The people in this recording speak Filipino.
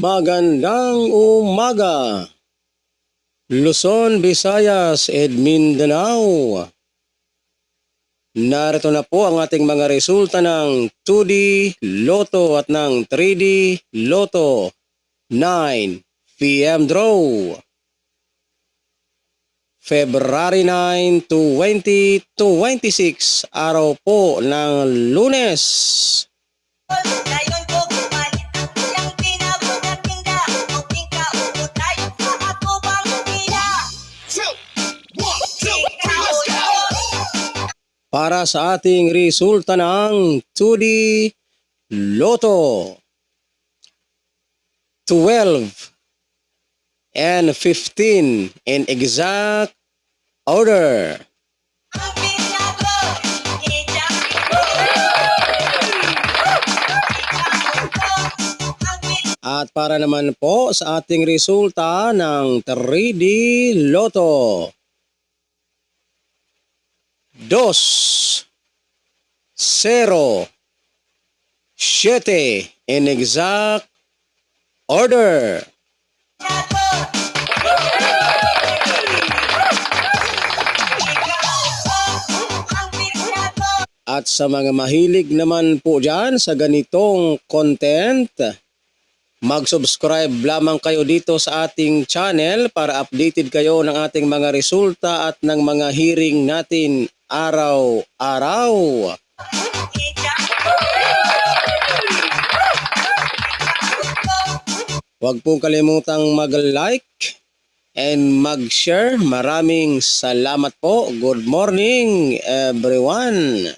Magandang umaga, Luzon, Visayas, and Mindanao. Narito na po ang ating mga resulta ng 2D Lotto at ng 3D Lotto 9 PM draw. February 9, 2026, araw po ng Lunes. Para sa ating resulta ng 2D Lotto, 12 and 15 in exact order. At para naman po sa ating resulta ng 3D Lotto, 2, 0, 7 in exact order. At sa mga mahilig naman po dyan sa ganitong content, mag-subscribe lamang kayo dito sa ating channel para updated kayo ng ating mga resulta at ng mga hearing natin araw-araw. Huwag pong kalimutang mag-like and mag-share. Maraming salamat po. Good morning, everyone.